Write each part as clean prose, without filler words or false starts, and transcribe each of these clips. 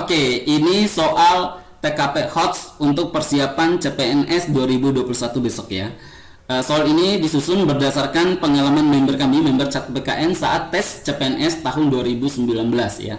Oke, ini soal TKP HOTS untuk persiapan CPNS 2021 besok ya. Soal ini disusun berdasarkan pengalaman member kami, member Chat BKN saat tes CPNS tahun 2019 ya.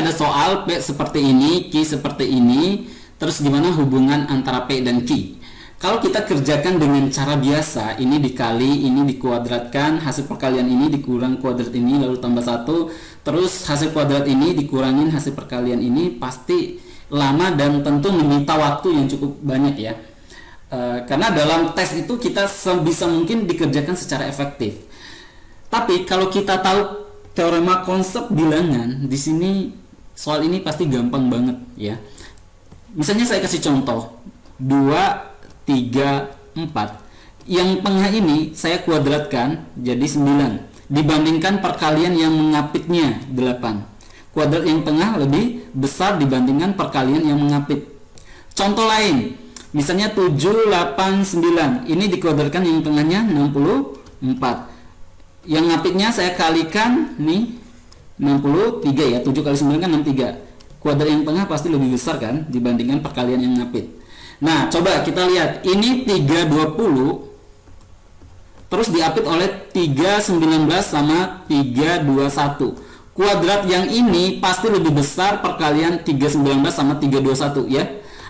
Ada soal P seperti ini, Q seperti ini, terus gimana hubungan antara P dan Q. Kalau kita kerjakan dengan cara biasa, ini dikali, ini dikuadratkan, hasil perkalian ini dikurang kuadrat ini, lalu tambah 1, terus hasil kuadrat ini dikurangin hasil perkalian ini, pasti lama dan tentu menyita waktu yang cukup banyak ya. Karena dalam tes itu kita sebisa mungkin dikerjakan secara efektif. Tapi kalau kita tahu teorema konsep bilangan, di sini soal ini pasti gampang banget ya. Misalnya saya kasih contoh 2, 3, 4. Yang tengah ini saya kuadratkan jadi 9 dibandingkan perkalian yang mengapitnya 8. Kuadrat yang tengah lebih besar dibandingkan perkalian yang mengapit. Contoh lain, misalnya 7, 8, 9. Ini dikuadratkan yang tengahnya 64. Yang ngapitnya saya kalikan nih 63 ya, 7 kali 9 kan 63. Kuadrat yang tengah pasti lebih besar kan dibandingkan perkalian yang ngapit. Nah, coba kita lihat. Ini 320 terus diapit oleh 319 sama 321. Kuadrat yang ini pasti lebih besar perkalian 319 sama 321 ya.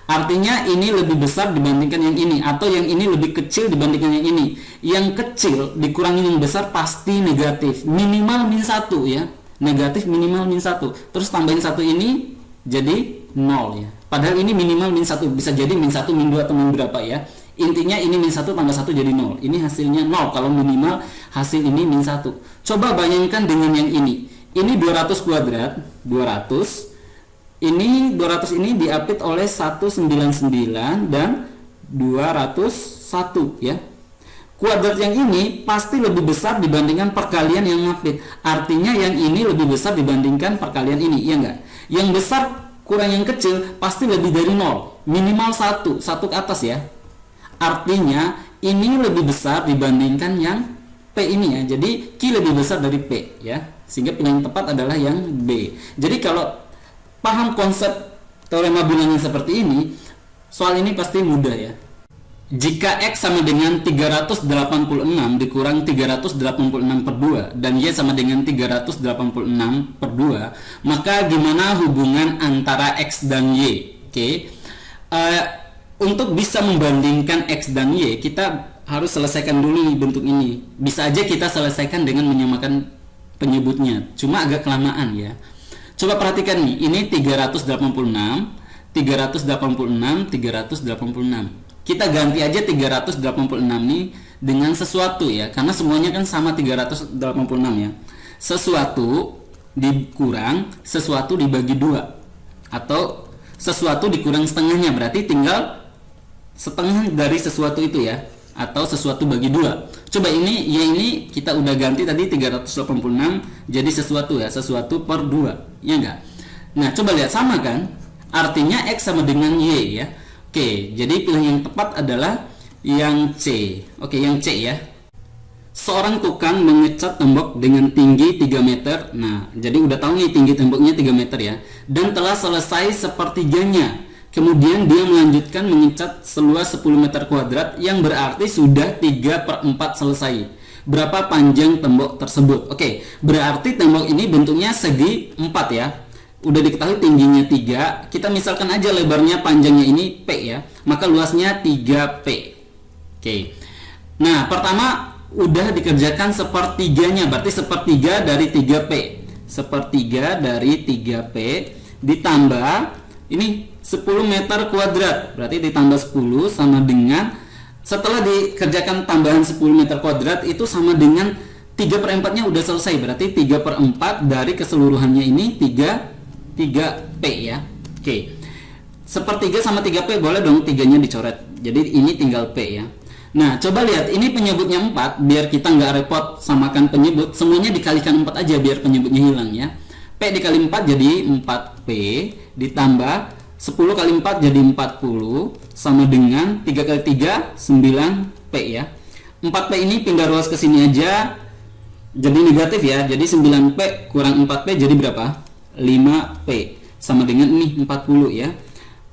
Artinya ini lebih besar dibandingkan yang ini, atau yang ini lebih kecil dibandingkan yang ini. Yang kecil dikurangi yang besar pasti negatif, minimal min 1 ya. Negatif minimal min 1. Terus tambahin 1 ini jadi 0 ya. Padahal ini minimal min 1, bisa jadi min 1, min 2 atau min berapa ya. Intinya ini min 1 tambah 1 jadi 0. Ini hasilnya 0 kalau minimal hasil ini min 1. Coba bayangkan dengan yang ini. Ini 200 kuadrat, 200. Ini 200 ini diapit oleh 199 dan 201 ya. Kuadrat yang ini pasti lebih besar dibandingkan perkalian yang ngapit. Artinya yang ini lebih besar dibandingkan perkalian ini, iya enggak? Yang besar kurang yang kecil pasti lebih dari 0. Minimal 1 ke atas ya. Artinya ini lebih besar dibandingkan yang P ini ya. Jadi Q lebih besar dari P ya. Sehingga pilihan tepat adalah yang B. Jadi kalau paham konsep teorema bilangan seperti ini, soal ini pasti mudah ya. Jika X sama dengan 386 dikurang 386 per 2 dan Y sama dengan 386 per 2, maka gimana hubungan antara X dan Y? Oke. Untuk bisa membandingkan X dan Y, kita harus selesaikan dulu nih bentuk ini. Bisa aja kita selesaikan dengan menyamakan penyebutnya, cuma agak kelamaan ya. Coba perhatikan nih, ini 386, 386, 386. Kita ganti aja 386 nih dengan sesuatu ya, karena semuanya kan sama 386 ya. Sesuatu dikurang sesuatu dibagi 2, atau sesuatu dikurang setengahnya, berarti tinggal setengah dari sesuatu itu ya, atau sesuatu bagi 2. Coba ini ya, ini kita udah ganti tadi 386 jadi sesuatu ya, sesuatu per 2 ya enggak. Nah coba lihat, sama kan, artinya X sama dengan Y ya. Oke, jadi pilihan yang tepat adalah yang C. Oke, yang C ya. Seorang tukang mengecat tembok dengan tinggi 3 meter. Nah, jadi udah tahu nih tinggi temboknya 3 meter ya. Dan telah selesai sepertiganya. Kemudian dia melanjutkan mengecat seluas 10 meter kuadrat, yang berarti sudah 3/4 selesai. Berapa panjang tembok tersebut? Oke, berarti tembok ini bentuknya segi 4 ya. Udah diketahui tingginya 3, kita misalkan aja lebarnya panjangnya ini P ya, maka luasnya 3P. Oke. Nah, pertama udah dikerjakan sepertiganya, berarti sepertiga dari 3P. Sepertiga dari 3P ditambah ini 10 meter kuadrat, berarti ditambah 10 sama dengan, setelah dikerjakan tambahan 10 meter kuadrat itu sama dengan 3/4 nya udah selesai, berarti 3/4 dari keseluruhannya ini 3P ya. Oke. Sepertiga sama 3P boleh dong 3-nya dicoret. Jadi ini tinggal P ya. Nah, coba lihat, ini penyebutnya 4, biar kita nggak repot samakan penyebut, semuanya dikalikan 4 aja biar penyebutnya hilang ya. P dikali 4 jadi 4P ditambah 10 kali 4 jadi 40 sama dengan 3 kali 3 9P ya. 4P ini pindah ruas ke sini aja jadi negatif ya. Jadi 9P kurang 4P jadi berapa? 5P sama dengan ini 40 ya.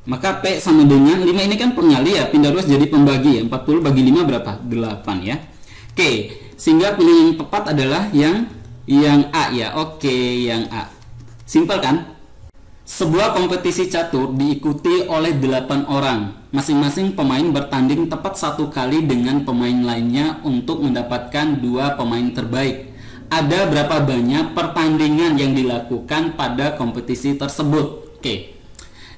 Maka P sama dengan 5 ini kan pengali ya, pindah ruas jadi pembagi ya. 40 bagi 5 berapa? 8 ya. Oke, sehingga pilihan yang tepat adalah yang A ya. Oke, yang A. Simpel kan? Sebuah kompetisi catur diikuti oleh 8 orang. Masing-masing pemain bertanding tepat 1 kali dengan pemain lainnya untuk mendapatkan 2 pemain terbaik. Ada berapa banyak pertandingan yang dilakukan pada kompetisi tersebut? Oke.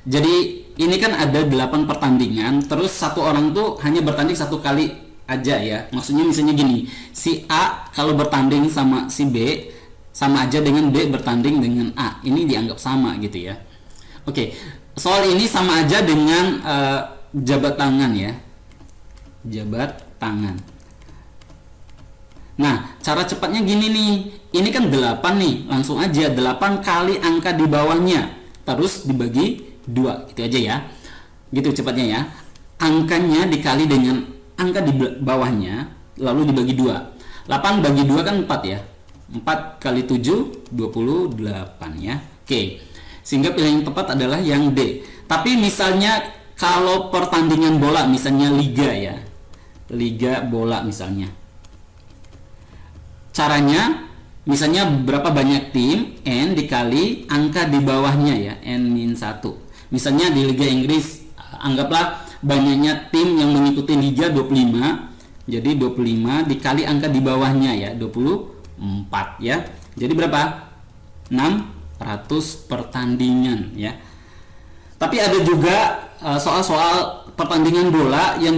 Jadi ini kan ada 8 pertandingan, terus satu orang tuh hanya bertanding 1 kali aja ya. Maksudnya misalnya gini, si A kalau bertanding sama si B sama aja dengan B bertanding dengan A. Ini dianggap sama gitu ya. Oke, soal ini sama aja dengan jabat tangan ya. Jabat tangan. Nah, cara cepatnya gini nih. Ini kan 8 nih, langsung aja 8 kali angka di bawahnya. Terus dibagi 2, gitu aja ya. Gitu cepatnya ya. Angkanya dikali dengan angka di bawahnya, lalu dibagi 2. 8 bagi 2 kan 4 ya. 4 kali 7 28 ya. Oke. Sehingga pilihan yang tepat adalah yang D. Tapi misalnya kalau pertandingan bola, misalnya liga ya. Liga bola misalnya. Caranya misalnya berapa banyak tim, N dikali angka di bawahnya ya, N-1. Misalnya di Liga Inggris, anggaplah banyaknya tim yang mengikuti liga 25. Jadi 25 dikali angka di bawahnya ya, 24 ya. Jadi berapa? 600 pertandingan ya. Tapi ada juga soal-soal pertandingan bola yang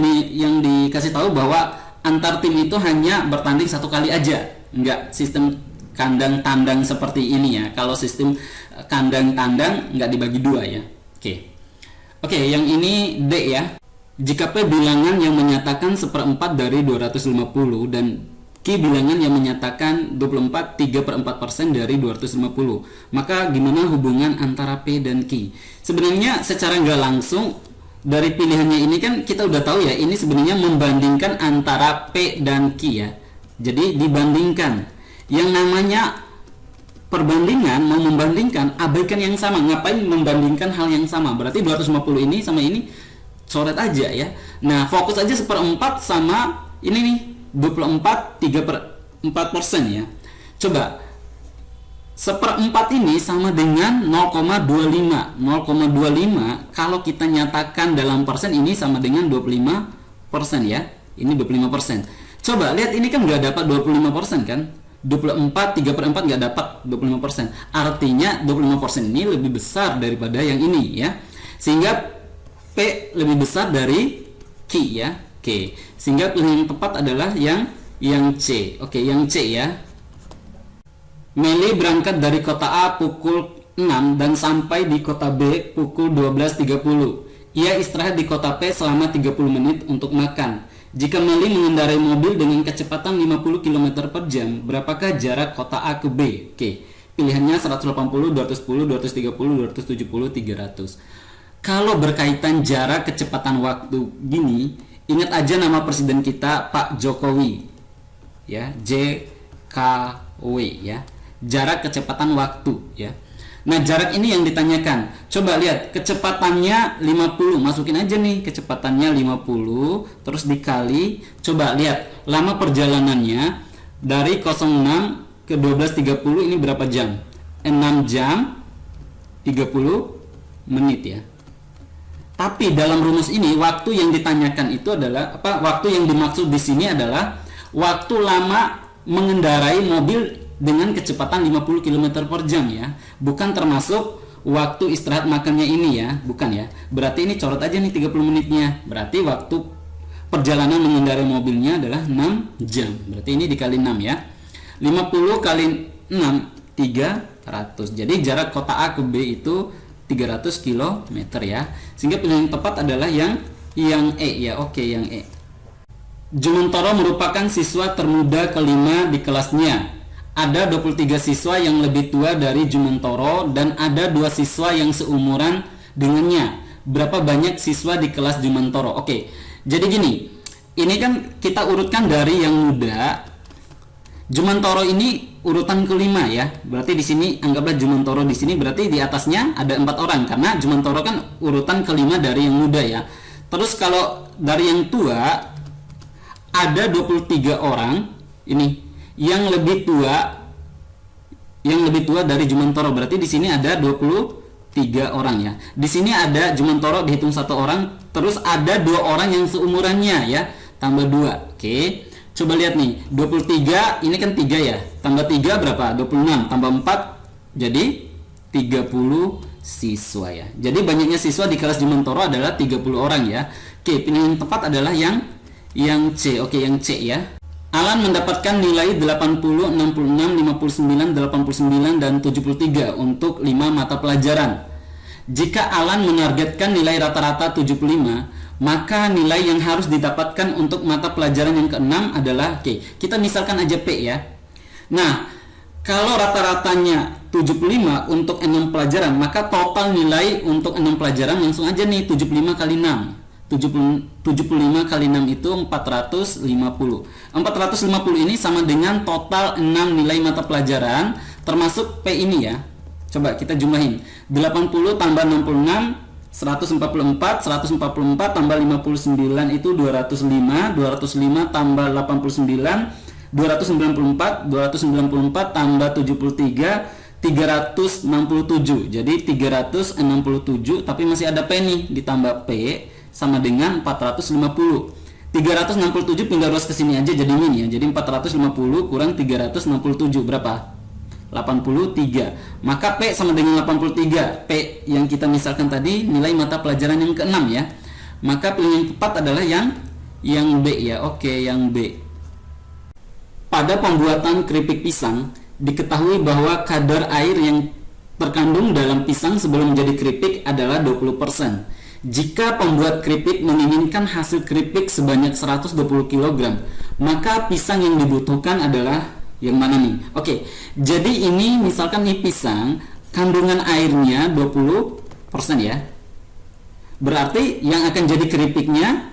dikasih tahu bahwa antar tim itu hanya bertanding 1 kali aja. Enggak sistem kandang tandang seperti ini ya. Kalau sistem kandang tandang enggak dibagi 2 ya. Oke, yang ini D ya. Jika P bilangan yang menyatakan 1/4 dari 250 dan Q bilangan yang menyatakan 24 3/4% dari 250, maka gimana hubungan antara P dan Q? Sebenarnya secara nggak langsung dari pilihannya ini kan kita udah tahu ya, ini sebenarnya membandingkan antara P dan Q ya. Jadi dibandingkan. Yang namanya perbandingan, mau membandingkan, abaikan yang sama. Ngapain membandingkan hal yang sama? Berarti 250 ini sama ini coret aja ya. Nah, fokus aja 1/4 sama ini nih 24 3/4% ya. Coba 1/4 ini sama dengan 0,25. 0,25 kalau kita nyatakan dalam persen ini sama dengan 25% ya. Ini 25%. Coba lihat ini kan nggak dapat 25% kan? 24 3/4 nggak dapat 25%. Artinya 25% ini lebih besar daripada yang ini ya. Sehingga P lebih besar dari Q ya. Oke. Sehingga pilihan yang tepat adalah yang C. Oke, yang C ya. Meli berangkat dari kota A pukul 6 dan sampai di kota B pukul 12.30. Ia istirahat di kota P selama 30 menit untuk makan. Jika Meli mengendarai mobil dengan kecepatan 50 km per jam, berapakah jarak kota A ke B? Oke, pilihannya 180, 210, 230, 270, 300. Kalau berkaitan jarak kecepatan waktu gini, ingat aja nama presiden kita Pak Jokowi. Ya, JKW ya. Jarak kecepatan waktu ya. Nah, jarak ini yang ditanyakan. Coba lihat, kecepatannya 50. Masukin aja nih kecepatannya 50, terus dikali. Coba lihat, lama perjalanannya dari 06 ke 12.30 ini berapa jam? 6 jam 30 menit ya. Tapi dalam rumus ini waktu yang ditanyakan itu adalah apa? Waktu yang dimaksud di sini adalah waktu lama mengendarai mobil dengan kecepatan 50 km per jam ya. Bukan termasuk waktu istirahat makannya ini ya, bukan ya. Berarti ini coret aja nih 30 menitnya. Berarti waktu perjalanan mengendarai mobilnya adalah 6 jam. Berarti ini dikali 6 ya. 50 kali 6 300. Jadi jarak kota A ke B itu 300 km ya. Sehingga pilihan yang tepat adalah yang E ya. Oke, yang E. Jumentoro merupakan siswa termuda kelima di kelasnya. Ada 23 siswa yang lebih tua dari Jumentoro dan ada 2 siswa yang seumuran dengannya. Berapa banyak siswa di kelas Jumantoro? Oke, jadi gini, ini kan kita urutkan dari yang muda. Jumantoro ini urutan kelima ya. Berarti di sini anggaplah Jumantoro di sini berarti di atasnya ada 4 orang karena Jumantoro kan urutan kelima dari yang muda ya. Terus kalau dari yang tua ada 23 orang ini yang lebih tua dari Jumantoro. Berarti di sini ada 23 orang ya. Di sini ada Jumantoro dihitung 1 orang, terus ada 2 orang yang seumurannya ya. Tambah 2. Oke. Coba lihat nih, 23 ini kan 3 ya. Tambah 3 berapa? 26. Tambah 4 jadi 30 siswa ya. Jadi banyaknya siswa di kelas Jumantoro adalah 30 orang ya. Oke, pilihan yang tepat adalah yang C. Oke, yang C ya. Alan mendapatkan nilai 80, 66, 59, 89 dan 73 untuk 5 mata pelajaran. Jika Alan menargetkan nilai rata-rata 75, maka nilai yang harus didapatkan untuk mata pelajaran yang keenam adalah kita misalkan aja P ya. Nah, kalau rata-ratanya 75 untuk 6 pelajaran, maka total nilai untuk 6 pelajaran langsung aja nih 75 kali 6. 75 kali 6 itu 450. 450 ini sama dengan total 6 nilai mata pelajaran termasuk P ini ya. Coba kita jumlahin. 80 tambah 66 144, 144 tambah 59 itu 205, 205 tambah 89, 294, 294 tambah 73, 367. Jadi 367 tapi masih ada P nih, ditambah P sama dengan 450. 367 pindah ruas ke sini aja jadi min ya. Jadi 450 kurang 367 berapa? 83. Maka P sama dengan 83. P yang kita misalkan tadi nilai mata pelajaran yang keenam ya. Maka pilihan yang tepat adalah yang B ya. Oke, yang B. Pada pembuatan keripik pisang diketahui bahwa kadar air yang terkandung dalam pisang sebelum menjadi keripik adalah 20%. Jika pembuat keripik menginginkan hasil keripik sebanyak 120 kg, maka pisang yang dibutuhkan adalah yang mana nih? Oke, jadi ini misalkan nih pisang kandungan airnya 20% ya. Berarti yang akan jadi keripiknya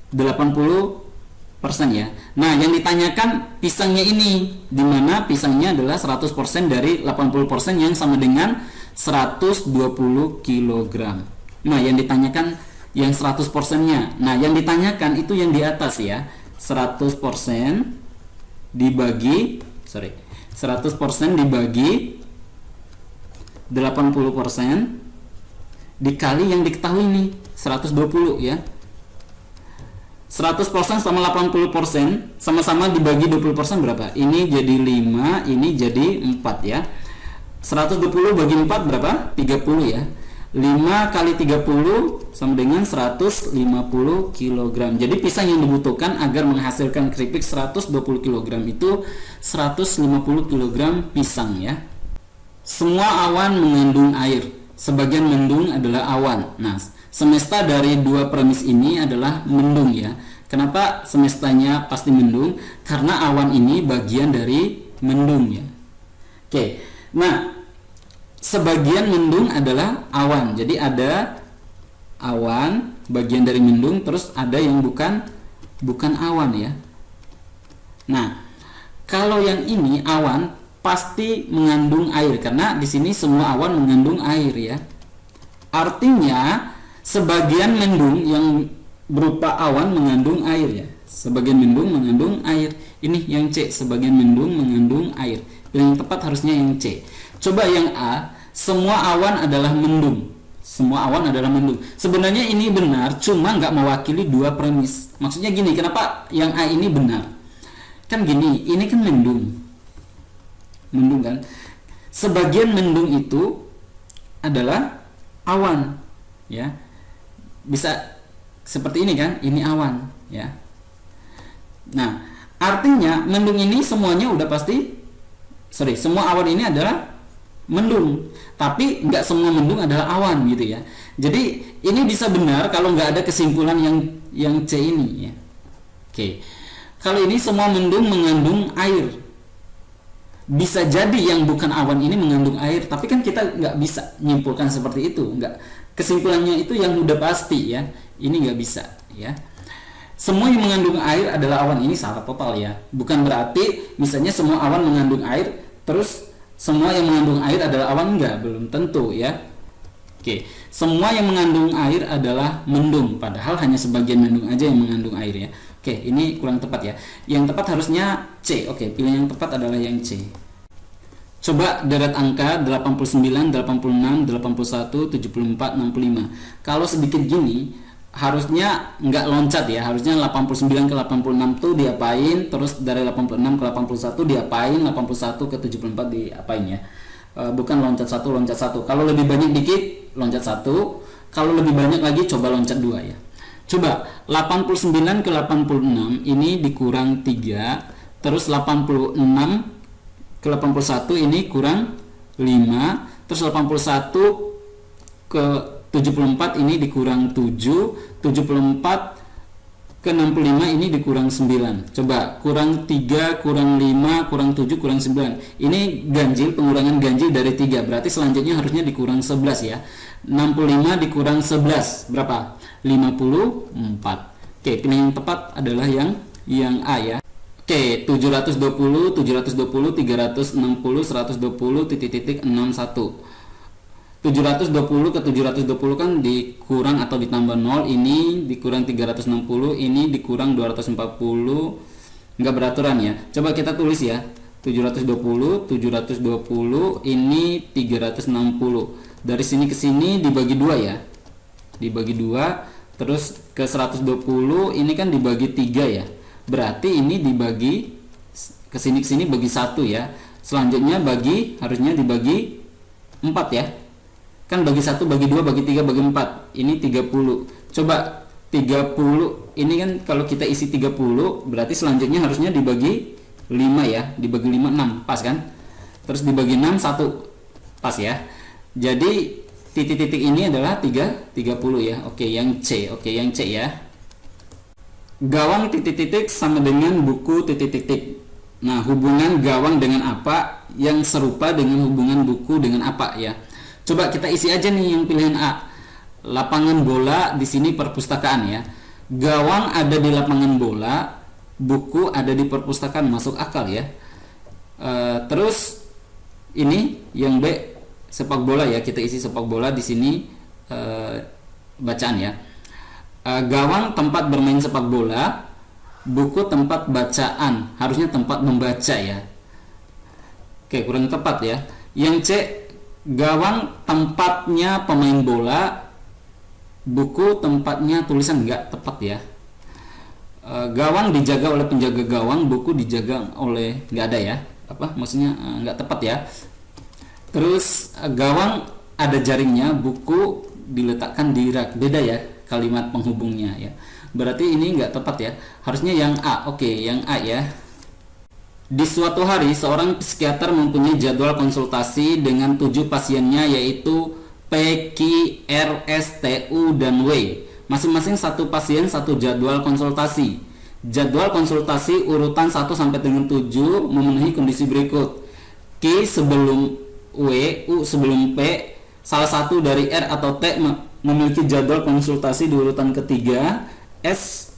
80% ya. Nah, yang ditanyakan pisangnya ini, dimana pisangnya adalah 100% dari 80% yang sama dengan 120 kg. Nah, yang ditanyakan yang 100%-nya. Nah, yang ditanyakan itu yang di atas ya. 100% dibagi 100% dibagi 80% dikali yang diketahui nih 120 ya. 100% sama 80% sama-sama dibagi 20% berapa? Ini jadi 5, ini jadi 4 ya. 120 bagi 4 berapa? 30 ya. 5 kali 30 sama dengan 150 kg. Jadi pisang yang dibutuhkan agar menghasilkan keripik 120 kg itu 150 kg pisang ya. Semua awan mengandung air. Sebagian mendung adalah awan. Nah, semesta dari dua premis ini adalah mendung ya. Kenapa semestanya pasti mendung? Karena awan ini bagian dari mendung ya. Oke. Nah, sebagian mendung adalah awan. Jadi ada awan bagian dari mendung, terus ada yang bukan awan ya. Nah, kalau yang ini awan pasti mengandung air karena di sini semua awan mengandung air ya. Artinya sebagian mendung yang berupa awan mengandung air ya. Sebagian mendung mengandung air. Ini yang C, sebagian mendung mengandung air. Yang tepat harusnya yang C. Coba yang A, semua awan adalah mendung. Semua awan adalah mendung. Sebenarnya ini benar, cuma nggak mewakili dua premis. Maksudnya gini, kenapa yang A ini benar? Kan gini, ini kan mendung. Mendung kan? Sebagian mendung itu adalah awan, ya. Bisa seperti ini kan? Ini awan, ya. Nah, artinya mendung ini semuanya udah pasti, semua awan ini adalah mendung, tapi nggak semua mendung adalah awan gitu ya. Jadi ini bisa benar kalau nggak ada kesimpulan yang C ini ya. Oke, kalau ini semua mendung mengandung air, bisa jadi yang bukan awan ini mengandung air, tapi kan kita nggak bisa nyimpulkan seperti itu, nggak. Kesimpulannya itu yang udah pasti ya. Ini nggak bisa ya. Semua yang mengandung air adalah awan. Ini salah total ya. Bukan berarti misalnya semua awan mengandung air, terus semua yang mengandung air adalah awan. Enggak, belum tentu ya. Oke, semua yang mengandung air adalah mendung, padahal hanya sebagian mendung aja yang mengandung air ya. Oke, ini kurang tepat ya. Yang tepat harusnya C. Oke, pilih yang tepat adalah yang C. Coba deret angka 89, 86, 81, 74, 65. Kalau sedikit gini harusnya nggak loncat ya, harusnya 89 ke 86 tuh diapain, terus dari 86 ke 81 diapain, 81 ke 74 diapain ya. Bukan loncat satu. Kalau lebih banyak dikit loncat satu, kalau lebih banyak lagi coba loncat dua ya. Coba 89 ke 86 ini dikurang 3, terus 86 ke 81 ini kurang 5, terus 81 ke 74 ini dikurang 7, 74 ke 65 ini dikurang 9. Coba kurang 3, kurang 5, kurang 7, kurang 9. Ini ganjil, pengurangan ganjil dari 3. Berarti selanjutnya harusnya dikurang 11 ya. 65 dikurang 11 berapa? 54. Oke, pilih yang tepat adalah yang A ya. Oke, 720, 360, 120, 720 ke 720 kan dikurang atau ditambah 0, ini dikurang 360, ini dikurang 240, nggak beraturan ya. Coba kita tulis ya, 720, ini 360. Dari sini ke sini dibagi 2 ya, dibagi 2, terus ke 120 ini kan dibagi 3 ya. Berarti ini dibagi ke sini bagi 1 ya. Selanjutnya harusnya dibagi 4 ya. Kan bagi 1, bagi 2, bagi 3, bagi 4. Ini 30. Coba 30 ini kan kalau kita isi 30 berarti selanjutnya harusnya dibagi 5 ya. Dibagi 5 6, pas kan? Terus dibagi 6 1. Pas ya. Jadi titik-titik ini adalah 30 ya. Oke, yang C. Oke, yang C ya. Gawang titik-titik sama dengan buku titik-titik. Nah, hubungan gawang dengan apa yang serupa dengan hubungan buku dengan apa ya? Coba kita isi aja nih yang pilihan A. Lapangan bola di sini perpustakaan ya. Gawang ada di lapangan bola, buku ada di perpustakaan, masuk akal ya. Terus ini yang B, sepak bola ya. Kita isi sepak bola di sini bacaan ya. Gawang tempat bermain sepak bola, buku tempat bacaan, harusnya tempat membaca ya. Oke, kurang tepat ya. Yang C, gawang tempatnya pemain bola, buku tempatnya tulisan, nggak tepat ya. Gawang dijaga oleh penjaga gawang, buku dijaga oleh, nggak ada ya. Apa maksudnya? Nggak tepat ya. Terus gawang ada jaringnya, buku diletakkan di rak, beda ya kalimat penghubungnya ya. Berarti ini nggak tepat ya. Harusnya yang A. Oke, yang A ya. Di suatu hari, seorang psikiater mempunyai jadwal konsultasi dengan 7 pasiennya, yaitu P, Q, R, S, T, U, dan W. Masing-masing satu pasien satu jadwal konsultasi. Jadwal konsultasi urutan 1 sampai dengan 7 memenuhi kondisi berikut. Q sebelum W, U sebelum P, salah satu dari R atau T memiliki jadwal konsultasi di urutan ketiga. S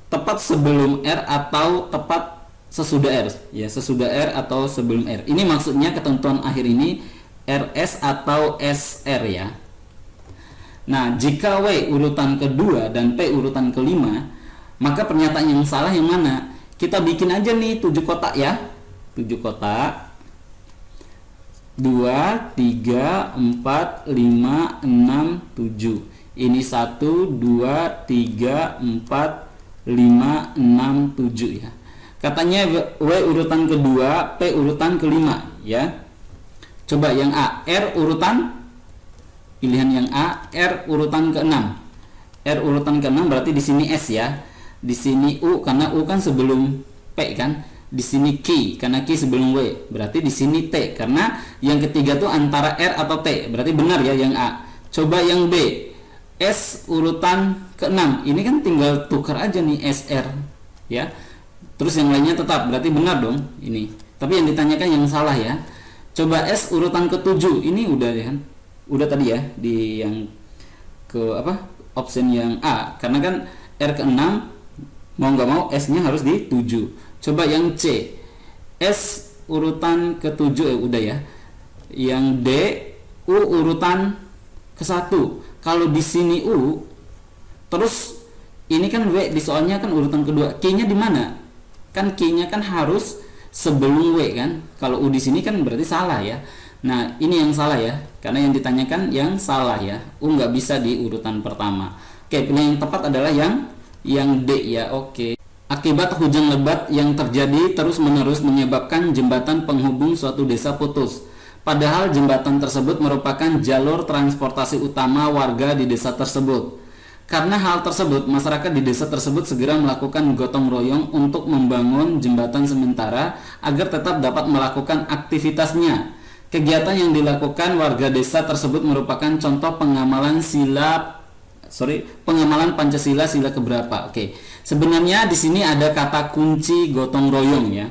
tepat sebelum R atau tepat sesudah R ya, sesudah R atau sebelum R. Ini maksudnya ketentuan akhir ini RS atau SR ya. Nah, jika W urutan kedua dan P urutan kelima, maka pernyataan yang salah yang mana? Kita bikin aja nih 7 kotak ya. 7 kotak. 2, 3, 4, 5, 6, 7. Ini 1, 2, 3, 4, 5, 6, 7 ya. Katanya W urutan kedua, P urutan kelima ya. Coba yang A, R urutan, pilihan yang A, R urutan ke-6. R urutan ke-6 berarti di sini S ya. Di sini U karena U kan sebelum P kan. Di sini Q karena Q sebelum W. Berarti di sini T karena yang ketiga tuh antara R atau T. Berarti benar ya yang A. Coba yang B, S urutan ke-6. Ini kan tinggal tukar aja nih SR ya. Terus yang lainnya tetap, berarti benar dong ini. Tapi yang ditanyakan yang salah ya. Coba S urutan ke-7. Ini udah ya kan? Udah tadi ya di yang ke apa? Option yang A, karena kan R ke 6 mau nggak mau S-nya harus di 7. Coba yang C, S urutan ke-7 udah ya. Yang D, U urutan ke-1. Kalau di sini U, terus ini kan W di soalnya kan urutan kedua. Q-nya di mana? Kan Q-nya kan harus sebelum W kan. Kalau U di sini kan berarti salah ya. Nah, ini yang salah ya. Karena yang ditanyakan yang salah ya. U nggak bisa di urutan pertama. Oke, pilihan yang tepat adalah yang D ya. Oke. Akibat hujan lebat yang terjadi terus-menerus menyebabkan jembatan penghubung suatu desa putus. Padahal jembatan tersebut merupakan jalur transportasi utama warga di desa tersebut. Karena hal tersebut, masyarakat di desa tersebut segera melakukan gotong royong untuk membangun jembatan sementara agar tetap dapat melakukan aktivitasnya. Kegiatan yang dilakukan warga desa tersebut merupakan contoh pengamalan Pancasila sila keberapa? Oke. Sebenarnya di sini ada kata kunci gotong royong ya.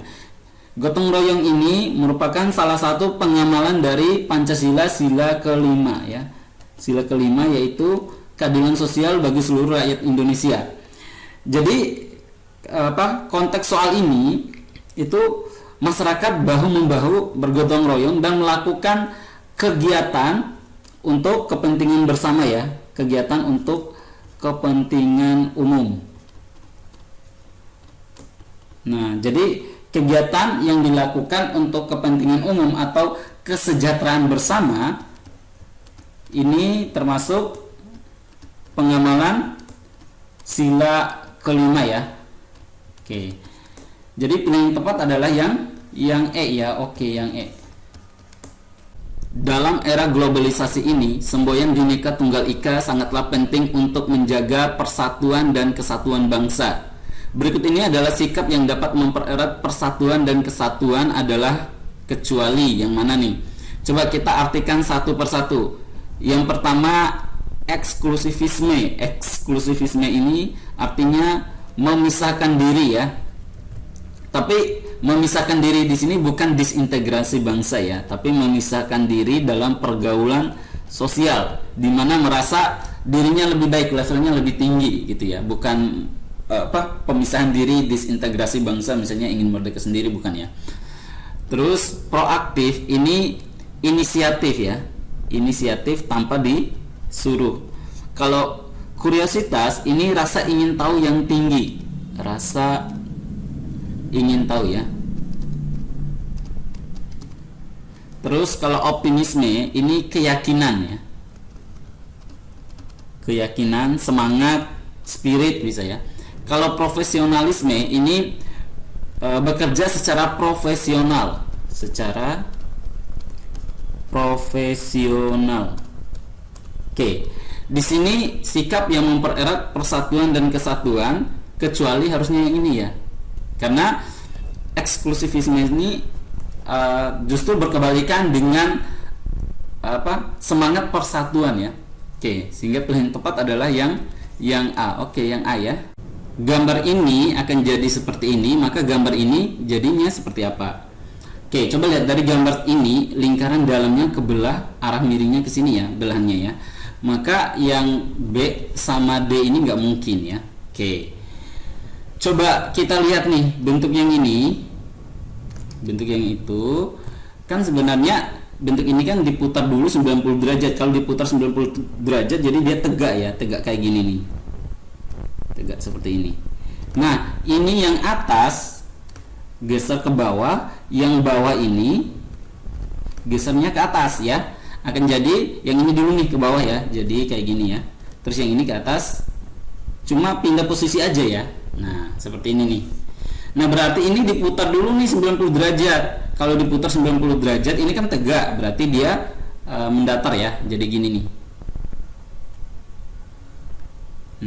Gotong royong ini merupakan salah satu pengamalan dari Pancasila sila kelima ya. Sila kelima yaitu keadilan sosial bagi seluruh rakyat Indonesia. Jadi konteks soal ini itu masyarakat bahu-membahu bergotong royong dan melakukan kegiatan untuk kepentingan bersama ya, kegiatan untuk kepentingan umum. Nah, jadi kegiatan yang dilakukan untuk kepentingan umum atau kesejahteraan bersama ini termasuk pengamalan sila kelima ya. Oke. Jadi pilihan yang tepat adalah yang E ya. Oke, yang E. Dalam era globalisasi ini, semboyan Bhinneka Tunggal Ika sangatlah penting untuk menjaga persatuan dan kesatuan bangsa. Berikut ini adalah sikap yang dapat mempererat persatuan dan kesatuan adalah kecuali yang mana nih? Coba kita artikan satu persatu. Yang pertama, eksklusivisme. Eksklusivisme ini artinya memisahkan diri ya. Tapi memisahkan diri di sini bukan disintegrasi bangsa ya, tapi memisahkan diri dalam pergaulan sosial, di mana merasa dirinya lebih baik, levelnya lebih tinggi gitu ya. Bukan pemisahan diri, disintegrasi bangsa, misalnya ingin merdeka sendiri, bukan ya. Terus proaktif ini inisiatif ya, inisiatif tanpa disuruh. Kalau kuriositas ini rasa ingin tahu yang tinggi, rasa ingin tahu ya. Terus kalau optimisme ini keyakinan ya, keyakinan, semangat, spirit bisa ya. Kalau profesionalisme ini bekerja secara profesional, secara profesional. Oke, di sini sikap yang mempererat persatuan dan kesatuan, kecuali harusnya yang ini ya, karena eksklusivisme ini justru berkebalikan dengan semangat persatuan ya. Oke, sehingga pilihan tepat adalah yang A. Oke, yang A ya. Gambar ini akan jadi seperti ini, maka gambar ini jadinya seperti apa? Oke, coba lihat dari gambar ini, lingkaran dalamnya kebelah, arah miringnya ke sini ya, belahannya ya. Maka yang B sama D ini nggak mungkin ya. Oke, coba kita lihat nih bentuk yang ini, bentuk yang itu kan sebenarnya bentuk ini kan diputar dulu 90 derajat. Kalau diputar 90 derajat jadi dia tegak ya, tegak kayak gini nih, tegak seperti ini. Nah, ini yang atas geser ke bawah, yang bawah ini gesernya ke atas ya. Akan jadi yang ini dulu nih ke bawah ya, jadi kayak gini ya. Terus yang ini ke atas, cuma pindah posisi aja ya. Nah, seperti ini nih. Nah, berarti ini diputar dulu nih 90 derajat. Kalau diputar 90 derajat ini kan tegak, berarti dia mendatar ya. Jadi gini nih.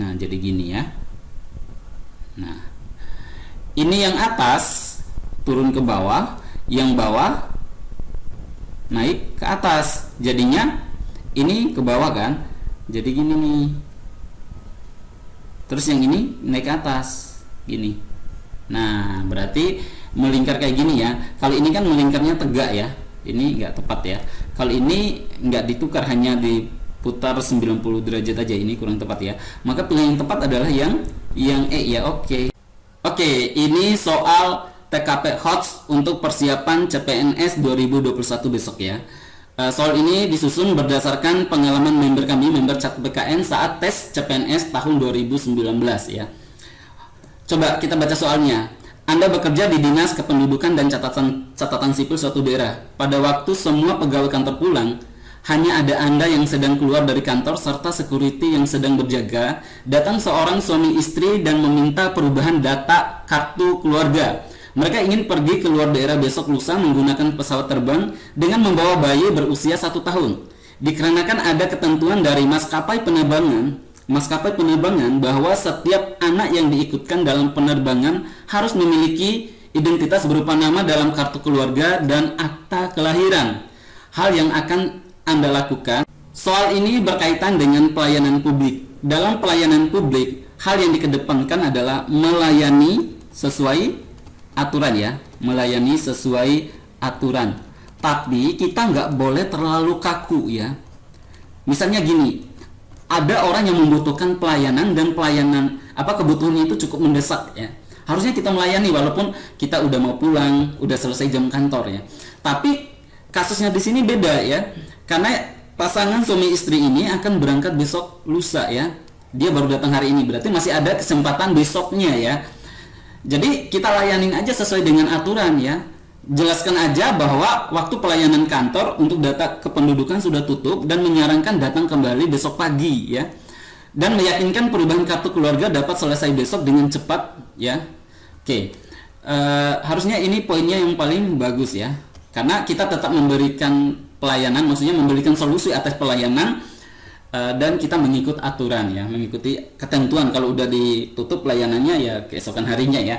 Nah, jadi gini ya. Nah, ini yang atas turun ke bawah, yang bawah naik ke atas. Jadinya ini ke bawah kan. Jadi gini nih. Terus yang ini naik ke atas, gini. Nah, berarti melingkar kayak gini ya. Kalau ini kan melingkarnya tegak ya. Ini enggak tepat ya. Kalau ini enggak ditukar, hanya putar 90 derajat aja, ini kurang tepat ya. Maka pilihan yang tepat adalah yang E ya. Oke, ini soal TKP HOTS untuk persiapan CPNS 2021 besok ya. Soal ini disusun berdasarkan pengalaman member kami, member Chat BKN saat tes CPNS tahun 2019 ya. Coba kita baca soalnya. Anda bekerja di Dinas Kependudukan dan Catatan Sipil suatu daerah. Pada waktu semua pegawai kantor pulang, hanya ada Anda yang sedang keluar dari kantor serta security yang sedang berjaga. Datang seorang suami istri dan meminta perubahan data kartu keluarga. Mereka ingin pergi ke luar daerah besok lusa menggunakan pesawat terbang dengan membawa bayi berusia 1 tahun. Dikarenakan ada ketentuan dari maskapai penerbangan bahwa setiap anak yang diikutkan dalam penerbangan harus memiliki identitas berupa nama dalam kartu keluarga dan akta kelahiran. Hal yang akan Anda lakukan. Soal ini berkaitan dengan pelayanan publik. Dalam pelayanan publik, hal yang dikedepankan adalah melayani sesuai aturan ya, melayani sesuai aturan. Tapi kita nggak boleh terlalu kaku ya. Misalnya gini, ada orang yang membutuhkan pelayanan dan kebutuhannya itu cukup mendesak ya. Harusnya kita melayani walaupun kita udah mau pulang, udah selesai jam kantor ya. Tapi kasusnya di sini beda ya. Karena pasangan suami istri ini akan berangkat besok lusa ya. Dia baru datang hari ini, berarti masih ada kesempatan besoknya ya. Jadi kita layanin aja sesuai dengan aturan ya. Jelaskan aja bahwa waktu pelayanan kantor untuk data kependudukan sudah tutup dan menyarankan datang kembali besok pagi ya. Dan meyakinkan perubahan kartu keluarga dapat selesai besok dengan cepat ya. Harusnya ini poinnya yang paling bagus ya. Karena kita tetap memberikan pelayanan, maksudnya memberikan solusi atas pelayanan dan kita mengikut aturan ya, mengikuti ketentuan. Kalau udah ditutup pelayanannya ya keesokan harinya ya.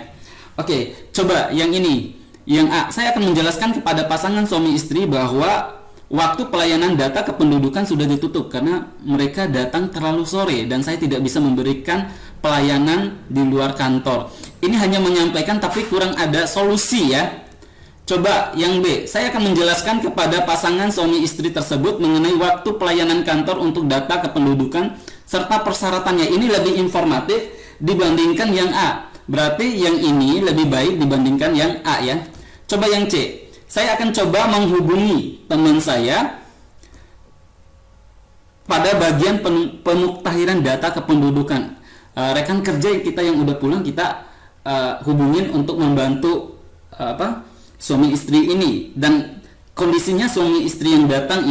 Coba yang ini, yang A. Saya akan menjelaskan kepada pasangan suami istri bahwa waktu pelayanan data kependudukan sudah ditutup karena mereka datang terlalu sore dan saya tidak bisa memberikan pelayanan di luar kantor. Ini hanya menyampaikan tapi kurang ada solusi ya. Coba yang B, saya akan menjelaskan kepada pasangan suami istri tersebut mengenai waktu pelayanan kantor untuk data kependudukan serta persyaratannya. Ini lebih informatif dibandingkan yang A. Berarti yang ini lebih baik dibandingkan yang A ya. Coba yang C, saya akan coba menghubungi teman saya pada bagian pemuktahiran data kependudukan. Rekan kerja kita yang udah pulang kita hubungin untuk membantu suami istri ini, dan kondisinya suami istri yang datang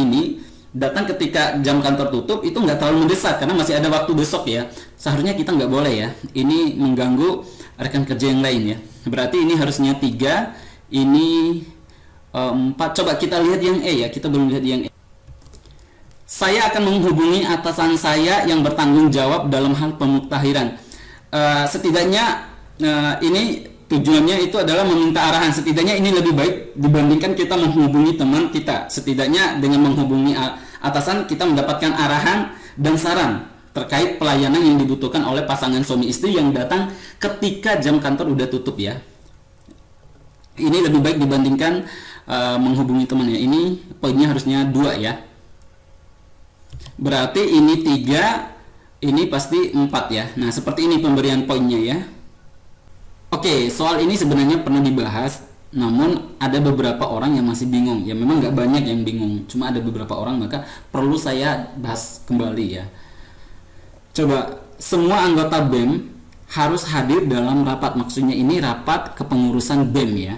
ketika jam kantor tutup itu nggak terlalu mendesak karena masih ada waktu besok ya. Seharusnya kita nggak boleh ya, ini mengganggu rekan kerja yang lain ya. Berarti ini harusnya 3, ini 4. Coba kita lihat yang E ya, kita belum lihat yang E. Saya akan menghubungi atasan saya yang bertanggung jawab dalam hal pemuktahiran. Setidaknya ini tujuannya itu adalah meminta arahan. Setidaknya ini lebih baik dibandingkan kita menghubungi teman kita. Setidaknya dengan menghubungi atasan kita mendapatkan arahan dan saran terkait pelayanan yang dibutuhkan oleh pasangan suami istri yang datang ketika jam kantor udah tutup ya. Ini lebih baik dibandingkan menghubungi temannya. Ini poinnya harusnya 2 ya. Berarti ini 3, ini pasti 4 ya. Nah seperti ini pemberian poinnya ya. Soal ini sebenarnya pernah dibahas, namun ada beberapa orang yang masih bingung. Ya memang nggak banyak yang bingung, cuma ada beberapa orang, maka perlu saya bahas kembali ya. Coba, semua anggota BEM harus hadir dalam rapat. Maksudnya ini rapat kepengurusan BEM ya.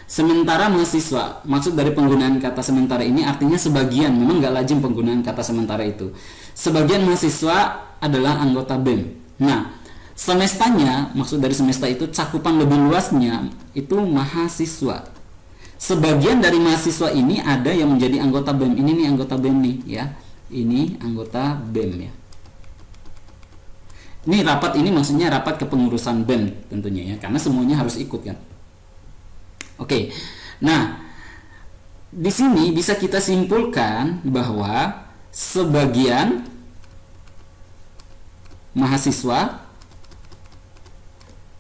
Sementara mahasiswa, maksud dari penggunaan kata sementara ini artinya sebagian, memang nggak lazim penggunaan kata sementara itu. Sebagian mahasiswa adalah anggota BEM. Nah, semestanya, maksud dari semesta itu cakupan lebih luasnya itu mahasiswa. Sebagian dari mahasiswa ini ada yang menjadi anggota BEM. Ini nih anggota BEM nih ya. Ini anggota BEM ya. Ini rapat ini maksudnya rapat kepengurusan BEM tentunya ya, karena semuanya harus ikut kan. Nah di sini bisa kita simpulkan bahwa sebagian mahasiswa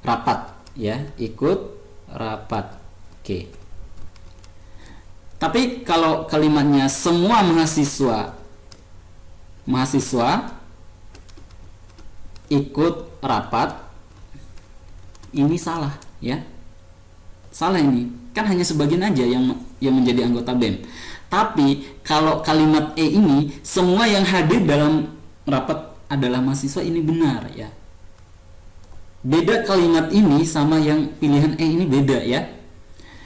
rapat ya, ikut rapat. Tapi kalau kalimatnya semua mahasiswa mahasiswa ikut rapat, ini salah ya. Salah ini. Kan hanya sebagian aja yang menjadi anggota BEM. Tapi kalau kalimat E ini semua yang hadir dalam rapat adalah mahasiswa, ini benar ya. Beda kalimat ini sama yang pilihan E ini beda ya.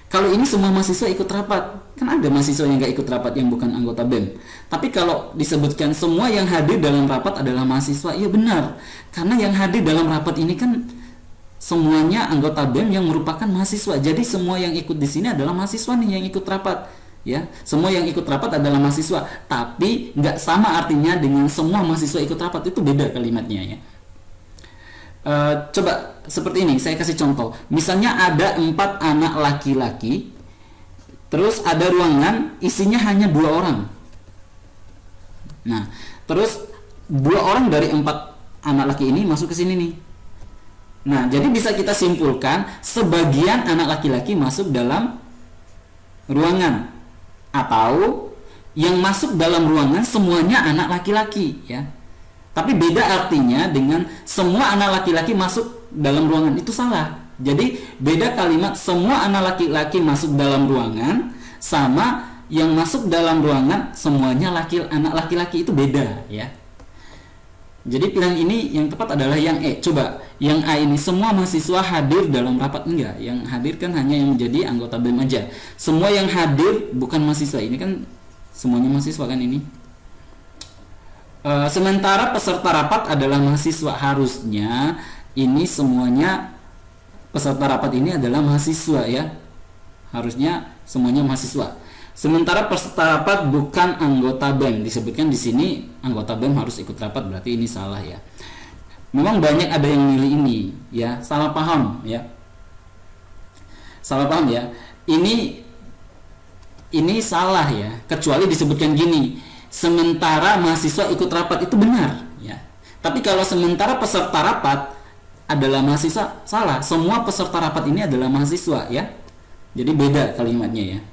Kalau ini semua mahasiswa ikut rapat, kan ada mahasiswa yang nggak ikut rapat yang bukan anggota BEM. Tapi kalau disebutkan semua yang hadir dalam rapat adalah mahasiswa, iya benar. Karena yang hadir dalam rapat ini kan semuanya anggota BEM yang merupakan mahasiswa. Jadi semua yang ikut di sini adalah mahasiswa nih yang ikut rapat. Ya, semua yang ikut rapat adalah mahasiswa. Tapi nggak sama artinya dengan semua mahasiswa ikut rapat, itu beda kalimatnya ya. Coba seperti ini, saya kasih contoh. Misalnya ada 4 anak laki-laki, terus ada ruangan isinya hanya 2 orang. Nah, terus 2 orang dari 4 anak laki ini masuk ke sini nih. Nah, jadi bisa kita simpulkan sebagian anak laki-laki masuk dalam ruangan, atau yang masuk dalam ruangan semuanya anak laki-laki ya. Tapi beda artinya dengan semua anak laki-laki masuk dalam ruangan, itu salah. Jadi beda kalimat semua anak laki-laki masuk dalam ruangan sama yang masuk dalam ruangan semuanya anak laki-laki, itu beda ya. Jadi pilihan ini yang tepat adalah yang E. Coba yang A ini semua mahasiswa hadir dalam rapat, enggak. Yang hadir kan hanya yang menjadi anggota BEM aja. Semua yang hadir bukan mahasiswa, ini kan semuanya mahasiswa kan ini. Sementara peserta rapat adalah mahasiswa, harusnya ini semuanya peserta rapat ini adalah mahasiswa ya. Harusnya semuanya mahasiswa. Sementara peserta rapat bukan anggota BEM, disebutkan di sini anggota BEM harus ikut rapat, berarti ini salah ya. Memang banyak ada yang milih ini ya, salah paham ya. Salah paham ya. Ini salah ya, kecuali disebutkan gini. Sementara mahasiswa ikut rapat, itu benar ya. Tapi kalau sementara peserta rapat adalah mahasiswa, salah. Semua peserta rapat ini adalah mahasiswa ya. Jadi beda kalimatnya ya.